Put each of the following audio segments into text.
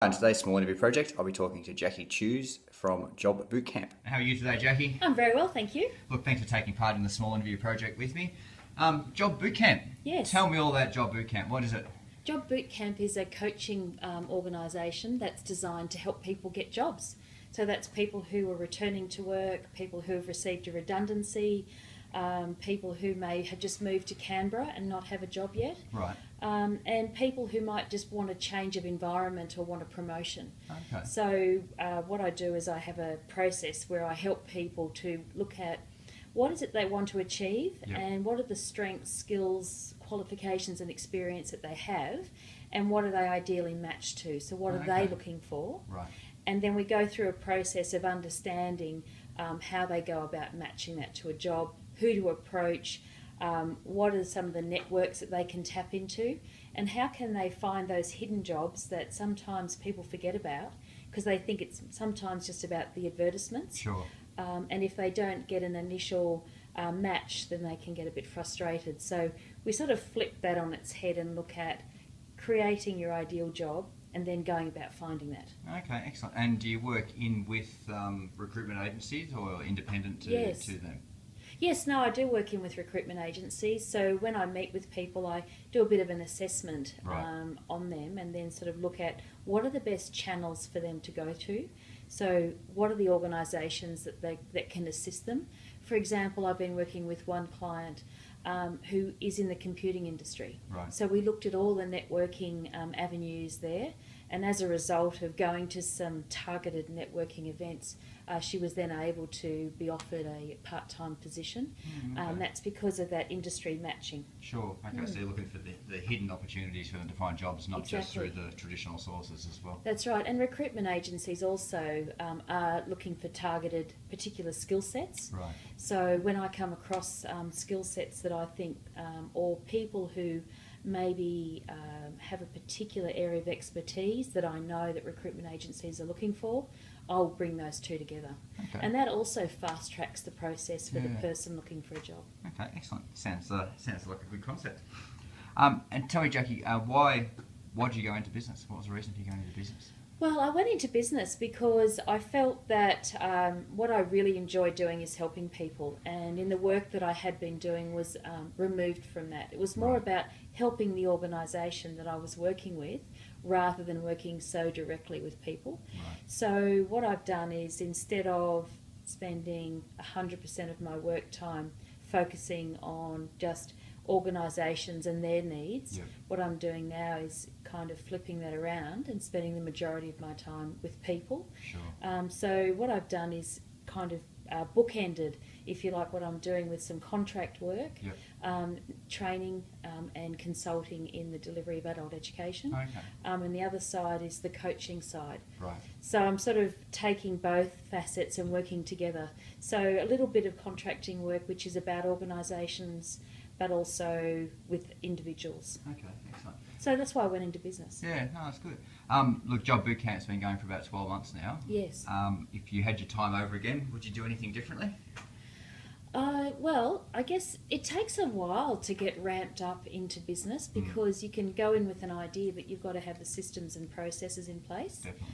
On today's small interview project, I'll be talking to Jacquie Tewes from Job Bootcamp. How are you today, Jacquie? I'm very well, thank you. Look, thanks for taking part in the small interview project with me. Job Bootcamp. Yes. Tell me all about Job Bootcamp. What is it? Job Bootcamp is a coaching organisation that's designed to help people get jobs. So that's people who are returning to work, people who have received a redundancy, people who may have just moved to Canberra and not have a job yet. Right. And people who might just want a change of environment or want a promotion. Okay. So what I do is I have a process where I help people to look at what is it they want to achieve, Yep. and what are the strengths, skills, qualifications and experience that they have, and what are they ideally matched to. So what are they looking for? Right. And then we go through a process of understanding how they go about matching that to a job, who to approach, what are some of the networks that they can tap into, and how can they find those hidden jobs that sometimes people forget about because they think it's sometimes just about the advertisements. Sure. And if they don't get an initial match, then they can get a bit frustrated. So we sort of flip that on its head and look at creating your ideal job and then going about finding that. Okay, excellent. And do you work in with recruitment agencies or independent to them? Yes, no, I do work in with recruitment agencies. So when I meet with people, I do a bit of an assessment on them and then sort of look at what are the best channels for them to go to. So what are the organisations that can assist them? For example, I've been working with one client who is in the computing industry. Right. So we looked at all the networking avenues there, and as a result of going to some targeted networking events, she was then able to be offered a part-time position. That's because of that industry matching. Sure. Okay, so you're looking for the hidden opportunities for them to find jobs, not just through the traditional sources as well. That's right, and recruitment agencies also are looking for targeted particular skill sets. Right. So when I come across skill sets that I think, or people who maybe have a particular area of expertise that I know that recruitment agencies are looking for, I'll bring those two together. Okay. And that also fast tracks the process for the person looking for a job. Okay, excellent. Sounds like a good concept. And tell me, Jacquie, why did you go into business? What was the reason for you going into business? Well, I went into business because I felt that what I really enjoyed doing is helping people, and in the work that I had been doing was removed from that. It was more about helping the organisation that I was working with rather than working so directly with people. Right. So what I've done is, instead of spending 100% of my work time focusing on just organisations and their needs, what I'm doing now is kind of flipping that around and spending the majority of my time with people. Sure. So what I've done is kind of bookended, if you like, what I'm doing with some contract work, training and consulting in the delivery of adult education. Okay. And the other side is the coaching side. Right. So I'm sort of taking both facets and working together. So a little bit of contracting work, which is about organisations, but also with individuals. Okay, excellent. So that's why I went into business. Yeah, no, that's good. Look, Job Bootcamp's been going for about 12 months now. Yes. If you had your time over again, would you do anything differently? Well, I guess it takes a while to get ramped up into business because you can go in with an idea, but you've got to have the systems and processes in place. Definitely.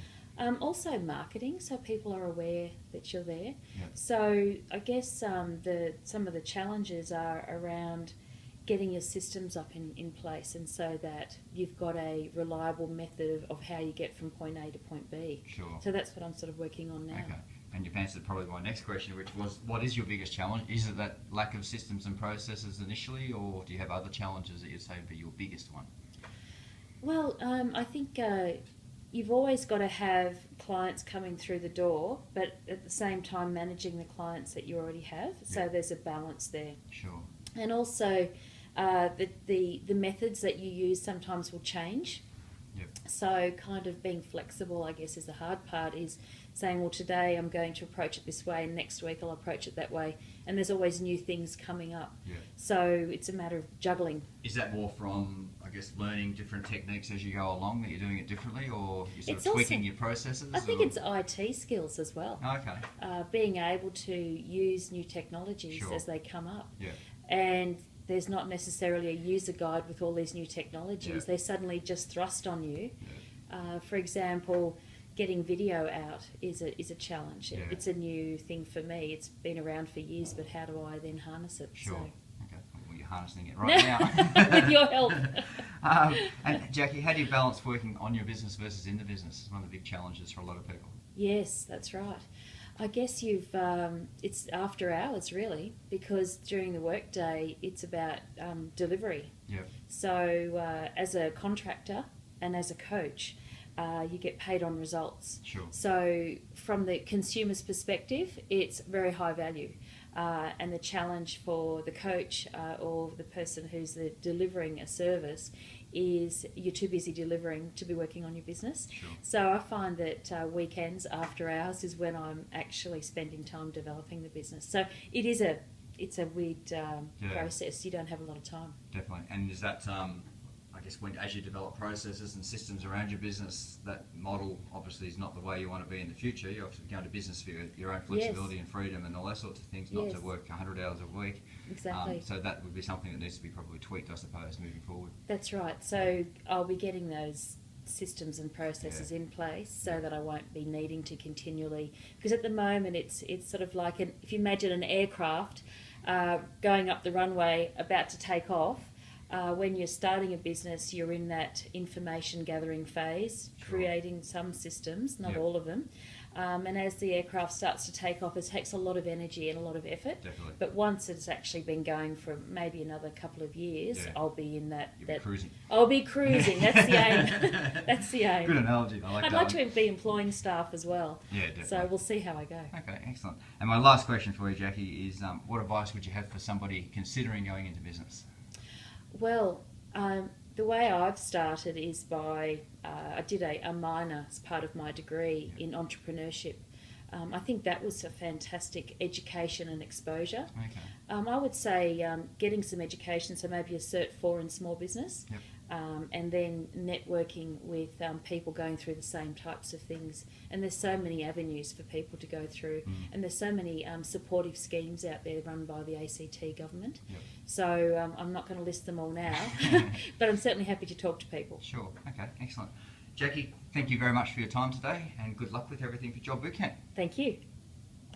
Also marketing, so people are aware that you're there. Yep. So I guess some of the challenges are around getting your systems up in place, and so that you've got a reliable method of how you get from point A to point B. Sure. So that's what I'm sort of working on now. Okay. And you've answered probably my next question, which was, what is your biggest challenge? Is it that lack of systems and processes initially, or do you have other challenges that you'd say would be your biggest one? Well, I think you've always got to have clients coming through the door, but at the same time managing the clients that you already have. So there's a balance there. Sure. And also the methods that you use sometimes will change. Yep. So kind of being flexible, I guess, is the hard part, is saying, well, today I'm going to approach it this way and next week I'll approach it that way. And there's always new things coming up. Yeah. So it's a matter of juggling. Is that more from, I guess, learning different techniques as you go along, that you're doing it differently, or you're sort of tweaking your processes? I think it's IT skills as well. Okay. Being able to use new technologies as they come up. Yeah. And there's not necessarily a user guide with all these new technologies. Yeah. They're suddenly just thrust on you. For example, getting video out is a challenge. Yeah. It's a new thing for me. It's been around for years, but how do I then harness it? Sure. So. Okay. Well, you're harnessing it right now. With your help. And Jackie, how do you balance working on your business versus in the business? It's one of the big challenges for a lot of people. Yes, that's right. I guess it's after hours really, because during the workday it's about delivery. Yep. So as a contractor and as a coach, you get paid on results. Sure. So from the consumer's perspective, it's very high value. And the challenge for the coach or the person who's delivering a service is you're too busy delivering to be working on your business. Sure. So I find that weekends after hours is when I'm actually spending time developing the business. So it's a weird process. You don't have a lot of time. Definitely. And is that, I guess, as you develop processes and systems around your business, that model obviously is not the way you want to be in the future. You're obviously going to business for your own flexibility and freedom and all those sorts of things, not to work 100 hours a week. Exactly. So that would be something that needs to be probably tweaked, I suppose, moving forward. That's right. So I'll be getting those systems and processes in place so that I won't be needing to continually, because at the moment it's sort of like if you imagine an aircraft going up the runway about to take off. When you're starting a business, you're in that information gathering phase, creating some systems, not all of them. And as the aircraft starts to take off, it takes a lot of energy and a lot of effort. Definitely. But once it's actually been going for maybe another couple of years, I'll be in that. You'll be cruising. I'll be cruising. That's the aim. That's the aim. Good analogy. I like I'd that. like to be employing staff as well. Yeah, definitely. So we'll see how I go. Okay, excellent. And my last question for you, Jackie, is what advice would you have for somebody considering going into business? Well, the way I've started is by I did a minor as part of my degree in entrepreneurship. I think that was a fantastic education and exposure. Okay. I would say getting some education, so maybe a Cert 4 in small business, and then networking with people going through the same types of things. And there's so many avenues for people to go through, and there's so many supportive schemes out there run by the ACT government. So I'm not going to list them all now, but I'm certainly happy to talk to people. Sure. Okay, excellent. Jackie, thank you very much for your time today, and good luck with everything for Job Bootcamp. Thank you.